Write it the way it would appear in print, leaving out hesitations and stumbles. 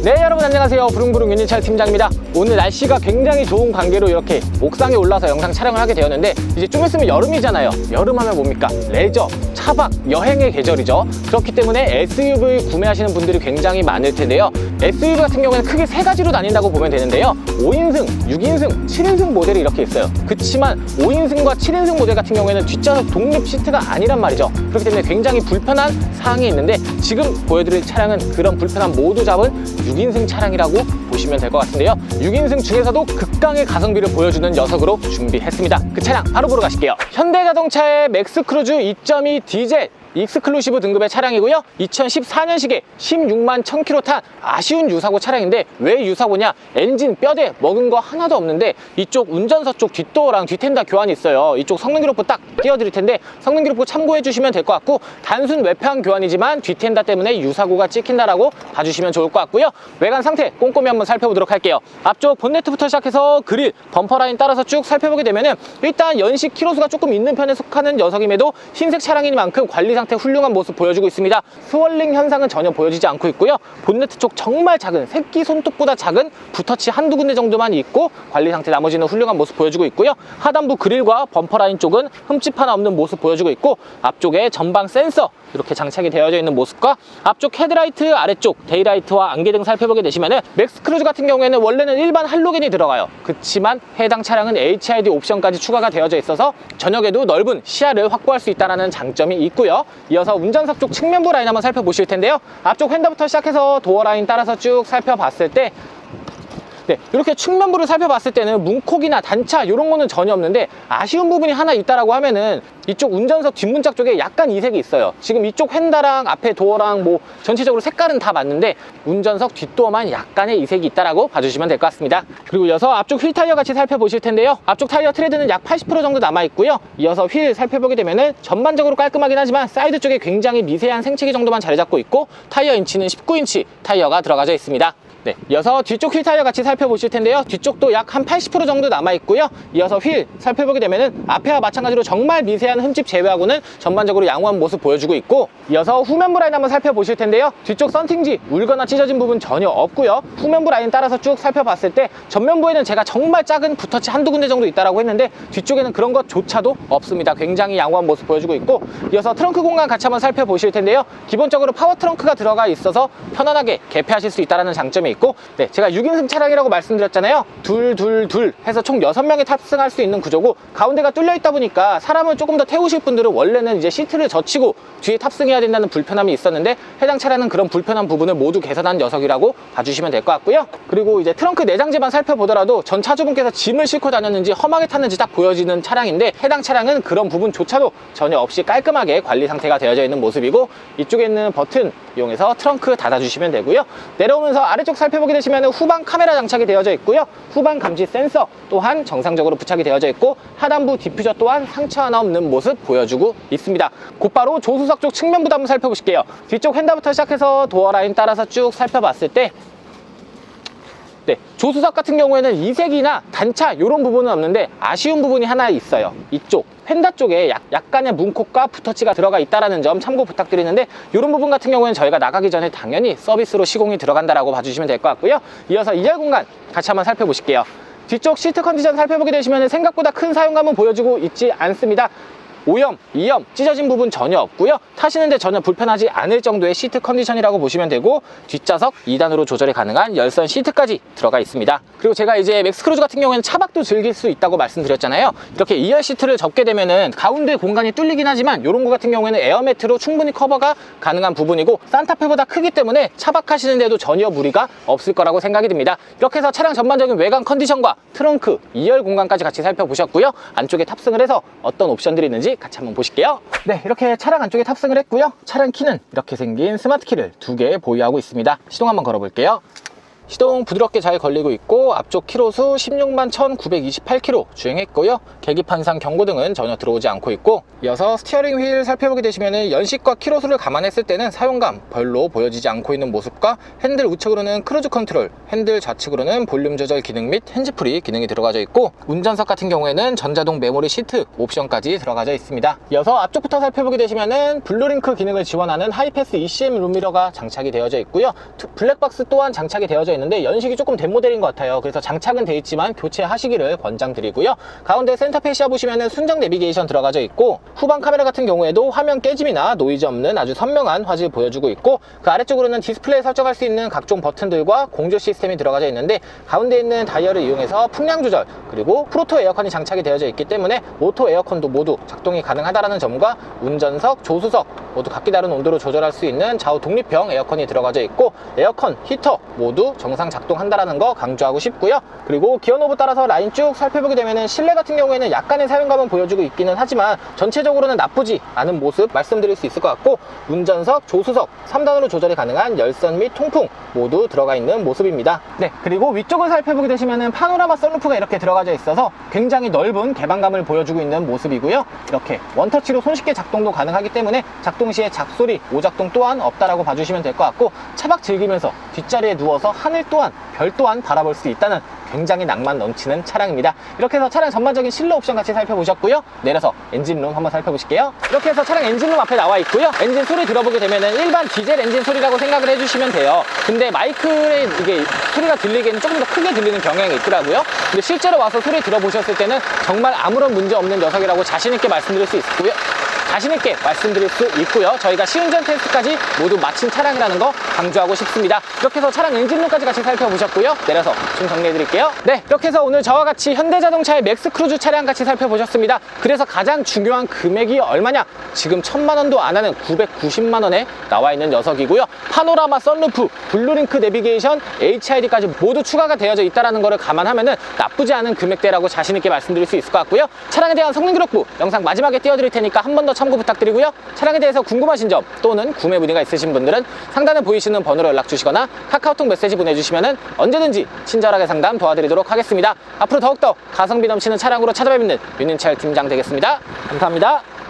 네, 여러분 안녕하세요. 부릉부릉 윤희철 팀장입니다. 오늘 날씨가 굉장히 좋은 관계로 이렇게 옥상에 올라서 영상 촬영을 하게 되었는데, 이제 좀 있으면 여름이잖아요. 여름하면 뭡니까? 레저, 차박, 여행의 계절이죠. 그렇기 때문에 SUV 구매하시는 분들이 굉장히 많을 텐데요. SUV 같은 경우에는 크게 세 가지로 나뉜다고 보면 되는데요. 5인승, 6인승, 7인승 모델이 이렇게 있어요. 그렇지만 5인승과 7인승 모델 같은 경우에는 뒷좌석 독립 시트가 아니란 말이죠. 그렇기 때문에 굉장히 불편한 사항이 있는데, 지금 보여드릴 차량은 그런 불편함 모두 잡은 6인승 차량이라고 보시면 될 것 같은데요. 6인승 중에서도 극강의 가성비를 보여주는 녀석으로 준비했습니다. 그 차량 바로 보러 가실게요. 현대자동차의 맥스크루즈 2.2 디젤 익스클루시브 등급의 차량이고요. 2014년식에 16만 1000km 탄 아쉬운 유사고 차량인데, 왜 유사고냐? 엔진 뼈대 먹은 거 하나도 없는데 이쪽 운전석 쪽 뒷도어랑 뒷텐다 교환이 있어요. 이쪽 성능 기록부 딱 띄워드릴 텐데 성능 기록부 참고해 주시면 될 것 같고, 단순 외판 교환이지만 뒷텐다 때문에 유사고가 찍힌다라고 봐주시면 좋을 것 같고요. 외관 상태 꼼꼼히 한번 살펴보도록 할게요. 앞쪽 본네트부터 시작해서 그릴, 범퍼 라인 따라서 쭉 살펴보게 되면은 일단 연식 키로수가 조금 있는 편에 속하는 녀석임에도 흰색 차량이니만큼 관리 상태 훌륭한 모습 보여주고 있습니다. 스월링 현상은 전혀 보여지지 않고 있고요. 본네트 쪽 정말 작은, 새끼 손톱보다 작은 붓터치 한두 군데 정도만 있고 관리 상태 나머지는 훌륭한 모습 보여주고 있고요. 하단부 그릴과 범퍼 라인 쪽은 흠집 하나 없는 모습 보여주고 있고, 앞쪽에 전방 센서 이렇게 장착이 되어져 있는 모습과 앞쪽 헤드라이트, 아래쪽 데이라이트와 안개등 살펴보게 되시면은 맥스크루즈 같은 경우에는 원래는 일반 할로겐이 들어가요. 그렇지만 해당 차량은 HID 옵션까지 추가가 되어져 있어서 저녁에도 넓은 시야를 확보할 수 있다는 장점이 있고요. 이어서 운전석 쪽 측면부 라인 한번 살펴보실 텐데요. 앞쪽 휀더부터 시작해서 도어 라인 따라서 쭉 살펴봤을 때, 네, 이렇게 측면부를 살펴봤을 때는 문콕이나 단차 이런 거는 전혀 없는데, 아쉬운 부분이 하나 있다라고 하면은 이쪽 운전석 뒷문짝 쪽에 약간 이색이 있어요. 지금 이쪽 휀다랑 앞에 도어랑 뭐 전체적으로 색깔은 다 맞는데 운전석 뒷도어만 약간의 이색이 있다라고 봐주시면 될 것 같습니다. 그리고 이어서 앞쪽 휠 타이어 같이 살펴보실 텐데요. 앞쪽 타이어 트레드는 약 80% 정도 남아 있고요. 이어서 휠 살펴보게 되면은 전반적으로 깔끔하긴 하지만 사이드 쪽에 굉장히 미세한 생채기 정도만 자리 잡고 있고, 타이어 인치는 19인치 타이어가 들어가져 있습니다. 네, 이어서 뒤쪽 휠 타이어 같이 살펴보실 텐데요. 뒤쪽도 약 한 80% 정도 남아있고요. 이어서 휠 살펴보게 되면은 앞에와 마찬가지로 정말 미세한 흠집 제외하고는 전반적으로 양호한 모습 보여주고 있고, 이어서 후면부 라인 한번 살펴보실 텐데요. 뒤쪽 썬팅지 울거나 찢어진 부분 전혀 없고요. 후면부 라인 따라서 쭉 살펴봤을 때 전면부에는 제가 정말 작은 붓터치 한두 군데 정도 있다라고 했는데, 뒤쪽에는 그런 것조차도 없습니다. 굉장히 양호한 모습 보여주고 있고, 이어서 트렁크 공간 같이 한번 살펴보실 텐데요. 기본적으로 파워 트렁크가 들어가 있어서 편안하게 개폐하실 수 있다는 장점이 있고, 네, 제가 6인승 차량이라고 말씀드렸잖아요. 둘 해서 총 6명이 탑승할 수 있는 구조고, 가운데가 뚫려 있다 보니까 사람을 조금 더 태우실 분들은 원래는 이제 시트를 젖히고 뒤에 탑승해야 된다는 불편함이 있었는데, 해당 차량은 그런 불편한 부분을 모두 개선한 녀석이라고 봐주시면 될 것 같고요. 그리고 이제 트렁크 내장재만 살펴보더라도 전 차주분께서 짐을 싣고 다녔는지 험하게 탔는지 딱 보여지는 차량인데, 해당 차량은 그런 부분조차도 전혀 없이 깔끔하게 관리 상태가 되어져 있는 모습이고, 이쪽에 있는 버튼 이용해서 트렁크 닫아주시면 되고요. 내려오면서 아래쪽 살펴보게 되시면 후방 카메라 장착이 되어져 있고요. 후방 감지 센서 또한 정상적으로 부착이 되어져 있고, 하단부 디퓨저 또한 상처 하나 없는 모습 보여주고 있습니다. 곧바로 조수석 쪽 측면부도 한번 살펴보실게요. 뒤쪽 휀다부터 시작해서 도어 라인 따라서 쭉 살펴봤을 때, 네, 조수석 같은 경우에는 이색이나 단차 이런 부분은 없는데 아쉬운 부분이 하나 있어요. 이쪽 휀다 쪽에 약간의 문콕과 붓터치가 들어가 있다는 점 참고 부탁드리는데, 이런 부분 같은 경우에는 저희가 나가기 전에 당연히 서비스로 시공이 들어간다라고 봐주시면 될 것 같고요. 이어서 2열 공간 같이 한번 살펴보실게요. 뒤쪽 시트 컨디션 살펴보게 되시면 생각보다 큰 사용감은 보여주고 있지 않습니다. 오염, 이염, 찢어진 부분 전혀 없고요. 타시는데 전혀 불편하지 않을 정도의 시트 컨디션이라고 보시면 되고, 뒷좌석 2단으로 조절이 가능한 열선 시트까지 들어가 있습니다. 그리고 제가 이제 맥스크루즈 같은 경우에는 차박도 즐길 수 있다고 말씀드렸잖아요. 이렇게 2열 시트를 접게 되면은 가운데 공간이 뚫리긴 하지만 이런 거 같은 경우에는 에어매트로 충분히 커버가 가능한 부분이고, 산타페보다 크기 때문에 차박하시는데도 전혀 무리가 없을 거라고 생각이 듭니다. 이렇게 해서 차량 전반적인 외관 컨디션과 트렁크, 2열 공간까지 같이 살펴보셨고요. 안쪽에 탑승을 해서 어떤 옵션들이 있는지 같이 한번 보실게요. 네, 이렇게 차량 안쪽에 탑승을 했고요. 차량 키는 이렇게 생긴 스마트 키를 2개 보유하고 있습니다. 시동 한번 걸어볼게요. 시동 부드럽게 잘 걸리고 있고 앞쪽 키로수 16만 1928km 주행했고요. 계기판상 경고등은 전혀 들어오지 않고 있고, 이어서 스티어링 휠 살펴보게 되시면 연식과 키로수를 감안했을 때는 사용감 별로 보여지지 않고 있는 모습과, 핸들 우측으로는 크루즈 컨트롤, 핸들 좌측으로는 볼륨 조절 기능 및 핸즈프리 기능이 들어가져 있고, 운전석 같은 경우에는 전자동 메모리 시트 옵션까지 들어가져 있습니다. 이어서 앞쪽부터 살펴보게 되시면은 블루링크 기능을 지원하는 하이패스 ECM 룸미러가 장착이 되어져 있고요. 블랙박스 또한 장착이 되어져 있는데 연식이 조금 된 모델인 것 같아요. 그래서 장착은 되어 있지만 교체하시기를 권장드리고요. 가운데 센터 페시아 보시면은 순정 내비게이션 들어가져 있고, 후방 카메라 같은 경우에도 화면 깨짐이나 노이즈 없는 아주 선명한 화질 보여주고 있고, 그 아래쪽으로는 디스플레이 설정할 수 있는 각종 버튼들과 공조 시스템이 들어가져 있는데, 가운데 있는 다이얼을 이용해서 풍량 조절, 그리고 프로토 에어컨이 장착이 되어져 있기 때문에 오토 에어컨도 모두 작동이 가능하다는 점과, 운전석, 조수석 모두 각기 다른 온도로 조절할 수 있는 좌우 독립형 에어컨이 들어가져 있고, 에어컨, 히터 모두 정상 작동한다는 거 강조하고 싶고요. 그리고 기어 노브 따라서 라인 쭉 살펴보게 되면 실내 같은 경우에는 약간의 사용감은 보여주고 있기는 하지만 전체적으로는 나쁘지 않은 모습 말씀드릴 수 있을 것 같고, 운전석, 조수석 3단으로 조절이 가능한 열선 및 통풍 모두 들어가 있는 모습입니다. 네, 그리고 위쪽을 살펴보게 되시면 파노라마 선루프가 이렇게 들어가져 있어서 굉장히 넓은 개방감을 보여주고 있는 모습이고요. 이렇게 원터치로 손쉽게 작동도 가능하기 때문에 작동 시에 작소리, 오작동 또한 없다라고 봐주시면 될 것 같고, 차박 즐기면서 뒷자리에 누워서 하늘 또한 별 또한 바라볼 수 있다는 굉장히 낭만 넘치는 차량입니다. 이렇게 해서 차량 전반적인 실내 옵션 같이 살펴보셨고요. 내려서 엔진룸 한번 살펴보실게요. 이렇게 해서 차량 엔진룸 앞에 나와 있고요. 엔진 소리 들어보게 되면은 일반 디젤 엔진 소리라고 생각을 해주시면 돼요. 근데 마이크에 이게 소리가 들리기에는 조금 더 크게 들리는 경향이 있더라고요. 근데 실제로 와서 소리 들어보셨을 때는 정말 아무런 문제 없는 녀석이라고 자신있게 말씀드릴 수 있고요. 자신있게 말씀드릴 수 있고요. 저희가 시운전 테스트까지 모두 마친 차량이라는 거 강조하고 싶습니다. 이렇게 해서 차량 엔진룸까지 같이 살펴보셨고요. 내려서 좀 정리해드릴게요. 네, 이렇게 해서 오늘 저와 같이 현대자동차의 맥스 크루즈 차량 같이 살펴보셨습니다. 그래서 가장 중요한 금액이 얼마냐? 지금 1000만원도 안 하는 990만원에 나와 있는 녀석이고요. 파노라마 선루프, 블루링크 내비게이션, HID까지 모두 추가가 되어져 있다는 거를 감안하면은 나쁘지 않은 금액대라고 자신있게 말씀드릴 수 있을 것 같고요. 차량에 대한 성능 기록부 영상 마지막에 띄워드릴 테니까 한 번 더 참고 부탁드리고요. 차량에 대해서 궁금하신 점 또는 구매 문의가 있으신 분들은 상단에 보이시는 번호로 연락 주시거나 카카오톡 메시지 보내주시면 언제든지 친절하게 상담 도와드리도록 하겠습니다. 앞으로 더욱더 가성비 넘치는 차량으로 찾아뵙는 윤인철 팀장 되겠습니다. 감사합니다.